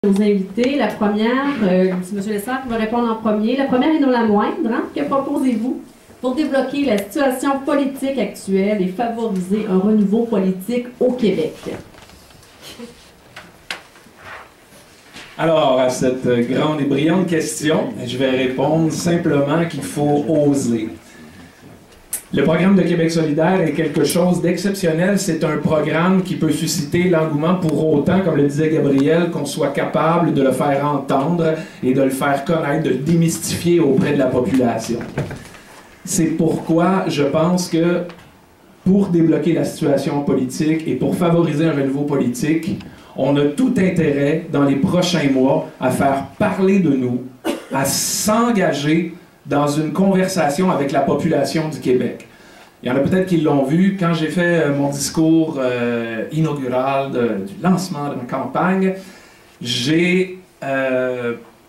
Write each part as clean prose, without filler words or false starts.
Aux invités, la première, c'est M. Lessard qui va répondre en premier. La première et non la moindre, hein? Que proposez-vous pour débloquer la situation politique actuelle et favoriser un renouveau politique au Québec? Alors, à cette grande et brillante question, je vais répondre simplement qu'il faut oser. Le programme de Québec solidaire est quelque chose d'exceptionnel. C'est un programme qui peut susciter l'engouement pour autant, comme le disait Gabriel, qu'on soit capable de le faire entendre et de le faire connaître, de le démystifier auprès de la population. C'est pourquoi je pense que pour débloquer la situation politique et pour favoriser un renouveau politique, on a tout intérêt dans les prochains mois à faire parler de nous, à s'engager dans une conversation avec la population du Québec. Il y en a peut-être qui l'ont vu. Quand j'ai fait mon discours inaugural du lancement de ma campagne, j'ai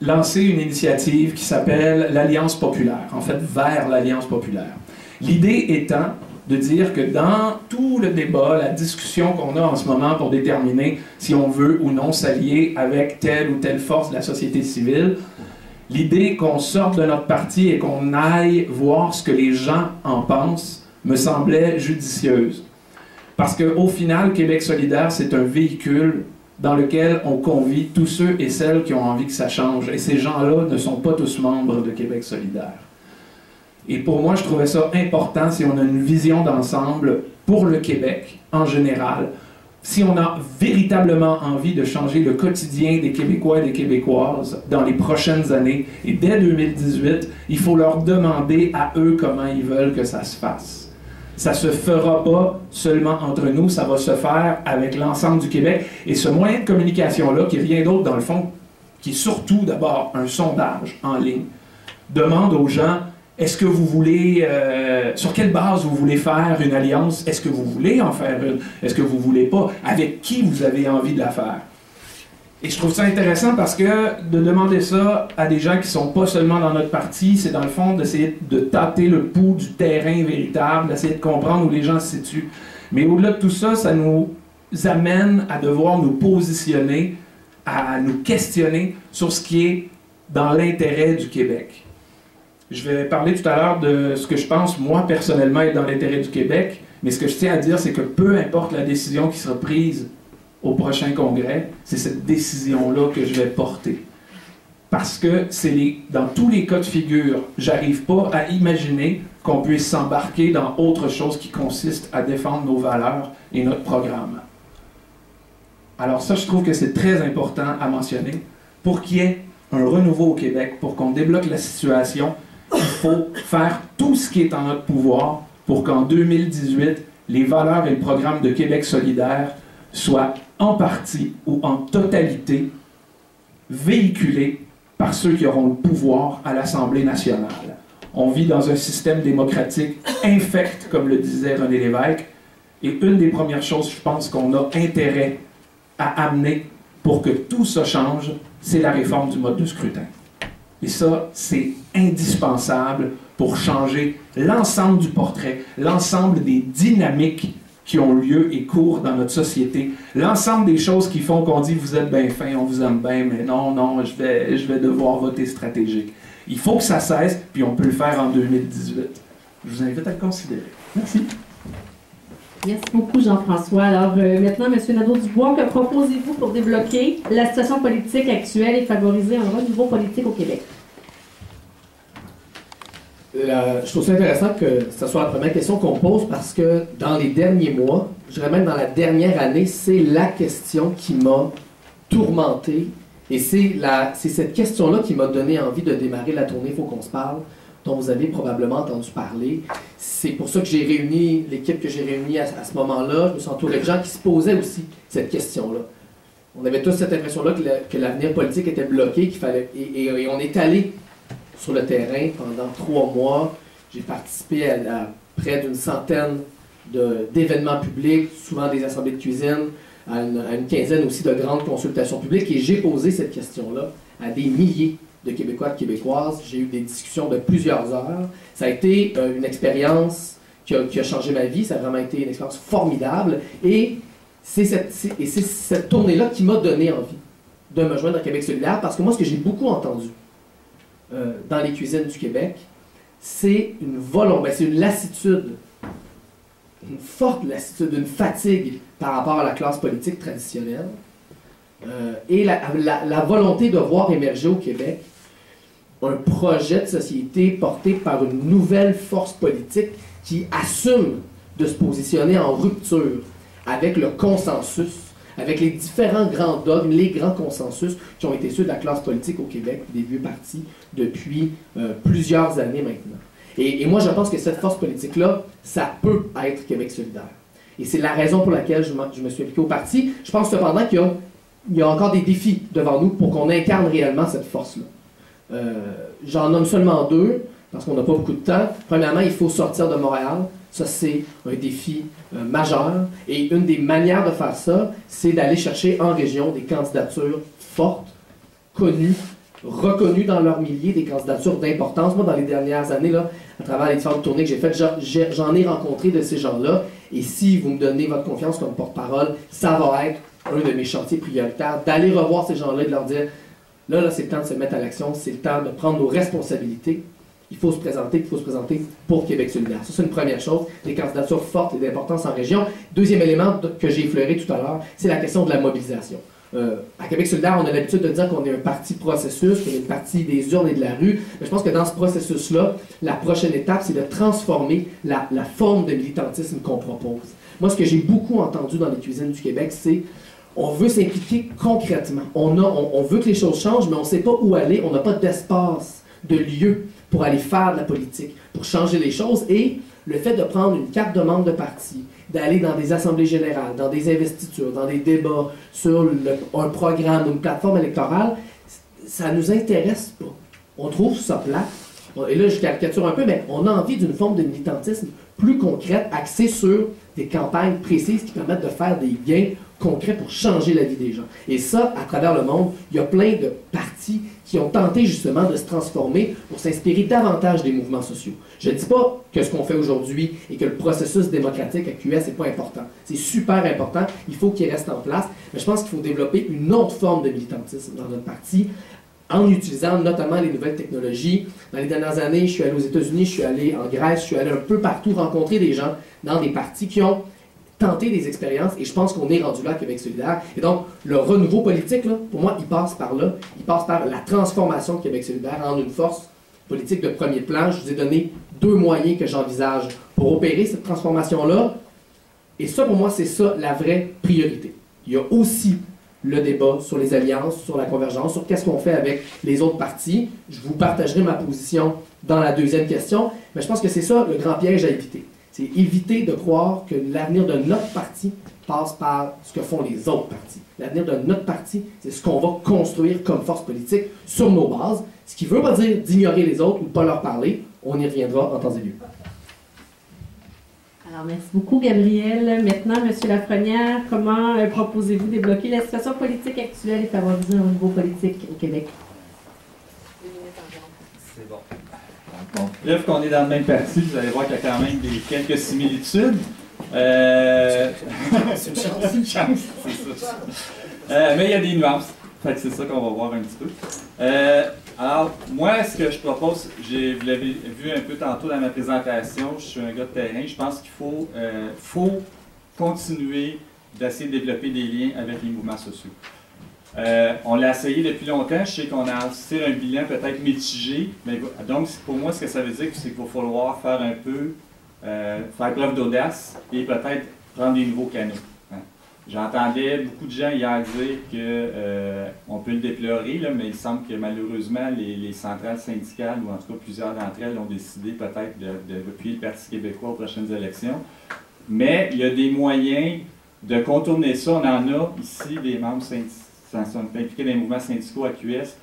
lancé une initiative qui s'appelle l'Alliance populaire, en fait vers l'Alliance populaire. L'idée étant de dire que dans tout le débat, la discussion qu'on a en ce moment pour déterminer si on veut ou non s'allier avec telle ou telle force de la société civile, l'idée qu'on sorte de notre parti et qu'on aille voir ce que les gens en pensent me semblait judicieuse. Parce qu'au final, Québec solidaire, c'est un véhicule dans lequel on convie tous ceux et celles qui ont envie que ça change. Et ces gens-là ne sont pas tous membres de Québec solidaire. Et pour moi, je trouvais ça important si on a une vision d'ensemble pour le Québec en général, si on a véritablement envie de changer le quotidien des Québécois et des Québécoises dans les prochaines années, et dès 2018, il faut leur demander à eux comment ils veulent que ça se fasse. Ça ne se fera pas seulement entre nous, ça va se faire avec l'ensemble du Québec. Et ce moyen de communication-là, qui n'est rien d'autre dans le fond, qui est surtout d'abord un sondage en ligne, demande aux gens: est-ce que vous voulez, sur quelle base vous voulez faire une alliance? Est-ce que vous voulez en faire une? Est-ce que vous ne voulez pas? Avec qui vous avez envie de la faire? Et je trouve ça intéressant parce que de demander ça à des gens qui ne sont pas seulement dans notre parti, c'est dans le fond d'essayer de tâter le pouls du terrain véritable, d'essayer de comprendre où les gens se situent. Mais au-delà de tout ça, ça nous amène à devoir nous positionner, à nous questionner sur ce qui est dans l'intérêt du Québec. Je vais parler tout à l'heure de ce que je pense, moi, personnellement, être dans l'intérêt du Québec, mais ce que je tiens à dire, c'est que peu importe la décision qui sera prise au prochain congrès, c'est cette décision-là que je vais porter. Parce que dans tous les cas de figure, j'arrive pas à imaginer qu'on puisse s'embarquer dans autre chose qui consiste à défendre nos valeurs et notre programme. Alors ça, je trouve que c'est très important à mentionner. Pour qu'il y ait un renouveau au Québec, pour qu'on débloque la situation, il faut faire tout ce qui est en notre pouvoir pour qu'en 2018, les valeurs et le programme de Québec solidaire soient en partie ou en totalité véhiculés par ceux qui auront le pouvoir à l'Assemblée nationale. On vit dans un système démocratique infect, comme le disait René Lévesque, et une des premières choses, je pense, qu'on a intérêt à amener pour que tout ça change, c'est la réforme du mode de scrutin. Et ça, c'est indispensable pour changer l'ensemble du portrait, l'ensemble des dynamiques qui ont lieu et courent dans notre société, l'ensemble des choses qui font qu'on dit « vous êtes bien fin, on vous aime bien, mais non, non, je vais devoir voter stratégique ». Il faut que ça cesse, puis on peut le faire en 2018. Je vous invite à le considérer. Merci. Merci beaucoup, Jean-François. Alors, maintenant, M. Nadeau-Dubois, que proposez-vous pour débloquer la situation politique actuelle et favoriser un renouveau politique au Québec? Je trouve ça intéressant que ce soit la première question qu'on pose parce que dans les derniers mois, je dirais même dans la dernière année, c'est la question qui m'a tourmenté et c'est cette question-là qui m'a donné envie de démarrer la tournée Faut qu'on se parle, dont vous avez probablement entendu parler. C'est pour ça que j'ai réuni l'équipe que j'ai réunie à ce moment-là. Je me suis entouré de gens qui se posaient aussi cette question-là. On avait tous cette impression-là que l'avenir politique était bloqué, qu'il fallait, et on est allé sur le terrain pendant 3 mois. J'ai participé à près d'une centaine d'événements publics, souvent des assemblées de cuisine, à une quinzaine aussi de grandes consultations publiques, et j'ai posé cette question-là à des milliers de Québécois et de Québécoises. J'ai eu des discussions de plusieurs heures. Ça a été une expérience qui a changé ma vie. Ça a vraiment été une expérience formidable. Et c'est cette tournée-là qui m'a donné envie de me joindre à Québec solidaire, parce que moi, ce que j'ai beaucoup entendu dans les cuisines du Québec, c'est une volonté, c'est une lassitude, une forte lassitude, une fatigue par rapport à la classe politique traditionnelle, et la volonté de voir émerger au Québec un projet de société porté par une nouvelle force politique qui assume de se positionner en rupture avec le consensus, avec les différents grands dogmes, les grands consensus qui ont été ceux de la classe politique au Québec, des vieux partis, depuis plusieurs années maintenant. Et moi, je pense que cette force politique-là, ça peut être Québec solidaire. Et c'est la raison pour laquelle je me suis impliqué au parti. Je pense cependant qu'il y a encore des défis devant nous pour qu'on incarne réellement cette force-là. J'en nomme seulement deux, parce qu'on n'a pas beaucoup de temps. Premièrement, il faut sortir de Montréal. Ça, c'est un défi majeur. Et une des manières de faire ça, c'est d'aller chercher en région des candidatures fortes, connues, reconnues dans leur milieu, des candidatures d'importance. Moi, dans les dernières années, là, à travers les différentes tournées que j'ai faites, j'en ai rencontré de ces gens-là. Et si vous me donnez votre confiance comme porte-parole, ça va être un de mes chantiers prioritaires, d'aller revoir ces gens-là et de leur dire là, c'est le temps de se mettre à l'action, c'est le temps de prendre nos responsabilités. Il faut se présenter pour Québec solidaire. Ça, c'est une première chose, des candidatures fortes et d'importance en région. Deuxième élément que j'ai effleuré tout à l'heure, c'est la question de la mobilisation. À Québec solidaire, on a l'habitude de dire qu'on est un parti processus, qu'on est une partie des urnes et de la rue. Mais je pense que dans ce processus-là, la prochaine étape, c'est de transformer la forme de militantisme qu'on propose. Moi, ce que j'ai beaucoup entendu dans les cuisines du Québec, c'est on veut s'impliquer concrètement. On veut que les choses changent, mais on ne sait pas où aller. On n'a pas d'espace, de lieu pour aller faire de la politique, pour changer les choses. Et le fait de prendre une carte de membre de parti, d'aller dans des assemblées générales, dans des investitures, dans des débats sur un programme, une plateforme électorale, ça ne nous intéresse pas. On trouve ça plat. Et là, je caricature un peu, mais on a envie d'une forme de militantisme plus concrète, axée sur des campagnes précises qui permettent de faire des gains concrets pour changer la vie des gens. Et ça, à travers le monde, il y a plein de partis qui ont tenté justement de se transformer pour s'inspirer davantage des mouvements sociaux. Je ne dis pas que ce qu'on fait aujourd'hui et que le processus démocratique à QS n'est pas important. C'est super important, il faut qu'il reste en place, mais je pense qu'il faut développer une autre forme de militantisme dans notre parti, en utilisant notamment les nouvelles technologies. Dans les dernières années, je suis allé aux États-Unis, je suis allé en Grèce, je suis allé un peu partout rencontrer des gens dans des partis qui ont tenté des expériences, et je pense qu'on est rendu là à Québec solidaire. Et donc, le renouveau politique, là, pour moi, il passe par là. Il passe par la transformation de Québec solidaire en une force politique de premier plan. Je vous ai donné 2 moyens que j'envisage pour opérer cette transformation-là. Et ça, pour moi, c'est ça la vraie priorité. Il y a aussi le débat sur les alliances, sur la convergence, sur qu'est-ce qu'on fait avec les autres partis. Je vous partagerai ma position dans la deuxième question, mais je pense que c'est ça le grand piège à éviter. C'est éviter de croire que l'avenir de notre parti passe par ce que font les autres partis. L'avenir de notre parti, c'est ce qu'on va construire comme force politique sur nos bases, ce qui ne veut pas dire d'ignorer les autres ou de ne pas leur parler. On y reviendra en temps et lieu. Alors, merci beaucoup, Gabriel. Maintenant, M. Lafrenière, comment proposez-vous débloquer la situation politique actuelle et favoriser un renouveau politique au Québec? C'est bon. Bon, bref, qu'on est dans le même parti, vous allez voir qu'il y a quand même quelques similitudes. C'est une chance. C'est une chance, c'est ça. Mais il y a des nuances. Fait que c'est ça qu'on va voir un petit peu. Alors, moi, ce que je propose, vous l'avez vu un peu tantôt dans ma présentation, je suis un gars de terrain, je pense qu'il faut continuer d'essayer de développer des liens avec les mouvements sociaux. On l'a essayé depuis longtemps, je sais qu'on a assisté un bilan peut-être mitigé, mais donc pour moi, ce que ça veut dire, c'est qu'il va falloir faire un peu, faire preuve d'audace et peut-être prendre des nouveaux canaux. J'entendais beaucoup de gens hier dire qu'on peut le déplorer, là, mais il semble que malheureusement, les centrales syndicales, ou en tout cas plusieurs d'entre elles, ont décidé peut-être d'appuyer le Parti québécois aux prochaines élections. Mais il y a des moyens de contourner ça. On en a ici, des membres sont impliqués dans les mouvements syndicaux à QS.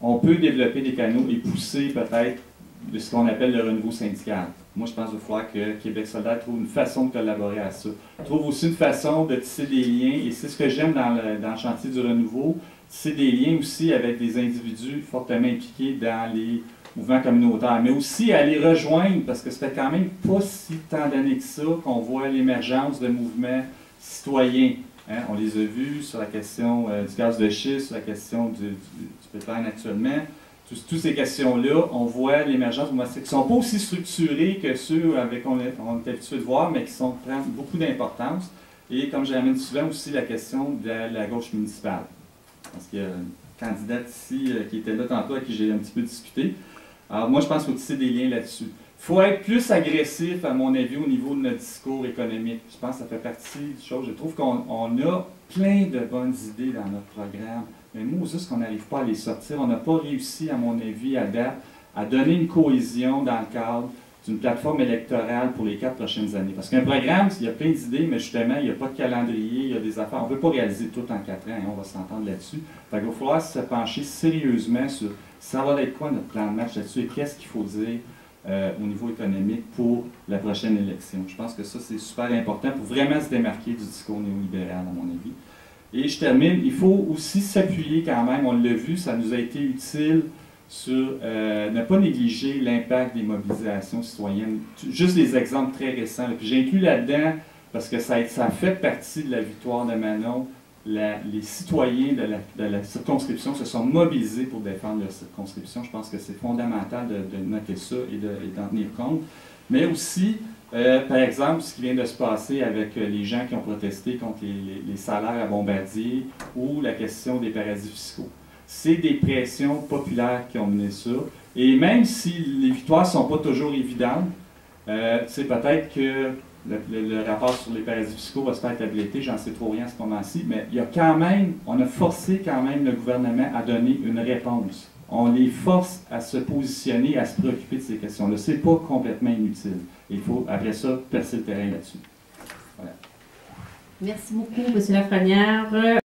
On peut développer des canaux et pousser peut-être de ce qu'on appelle le renouveau syndical. Moi, je pense qu'il va falloir que Québec solidaire trouve une façon de collaborer à ça. Trouve aussi une façon de tisser des liens, et c'est ce que j'aime dans le chantier du renouveau, tisser des liens aussi avec des individus fortement impliqués dans les mouvements communautaires, mais aussi à les rejoindre, parce que ça fait quand même pas si tant d'années que ça qu'on voit l'émergence de mouvements citoyens Hein, on les a vus sur la question du gaz de schiste, sur la question du pétrole actuellement. Toutes ces questions-là, on voit l'émergence qui ne sont pas aussi structurées que ceux avec on est habitué de voir, mais qui prennent beaucoup d'importance. Et comme j'amène souvent aussi la question de la gauche municipale. Parce qu'il y a une candidate ici qui était là tantôt, avec qui j'ai un petit peu discuté. Alors moi, je pense qu'il faut tisser des liens là-dessus. Il faut être plus agressif, à mon avis, au niveau de notre discours économique. Je pense que ça fait partie des choses. Je trouve qu'on a plein de bonnes idées dans notre programme. Mais nous, juste qu'on n'arrive pas à les sortir. On n'a pas réussi, à mon avis, à date, à donner une cohésion dans le cadre d'une plateforme électorale pour les 4 prochaines années. Parce qu'un programme, il y a plein d'idées, mais justement, il n'y a pas de calendrier, il y a des affaires. On ne peut pas réaliser tout en 4 ans, et on va s'entendre là-dessus. Il va falloir se pencher sérieusement sur ça va être quoi notre plan de match là-dessus et qu'est-ce qu'il faut dire au niveau économique pour la prochaine élection. Je pense que ça, c'est super important pour vraiment se démarquer du discours néolibéral, à mon avis. Et je termine, il faut aussi s'appuyer quand même, on l'a vu, ça nous a été utile sur ne pas négliger l'impact des mobilisations citoyennes. Juste des exemples très récents. Puis j'inclus là-dedans, parce que ça a fait partie de la victoire de Manon, les citoyens de la circonscription se sont mobilisés pour défendre leur circonscription. Je pense que c'est fondamental de noter ça et d'en tenir compte. Mais aussi, par exemple, ce qui vient de se passer avec les gens qui ont protesté contre les salaires à Bombardier ou la question des paradis fiscaux. C'est des pressions populaires qui ont mené ça. Et même si les victoires ne sont pas toujours évidentes, c'est peut-être que le rapport sur les paradis fiscaux va se faire tabletter, j'en sais trop rien à ce moment-ci, mais il y a quand même, on a forcé quand même le gouvernement à donner une réponse. On les force à se positionner, à se préoccuper de ces questions-là. Ce n'est pas complètement inutile. Il faut, après ça, percer le terrain là-dessus. Voilà. Merci beaucoup, M. Lafrenière.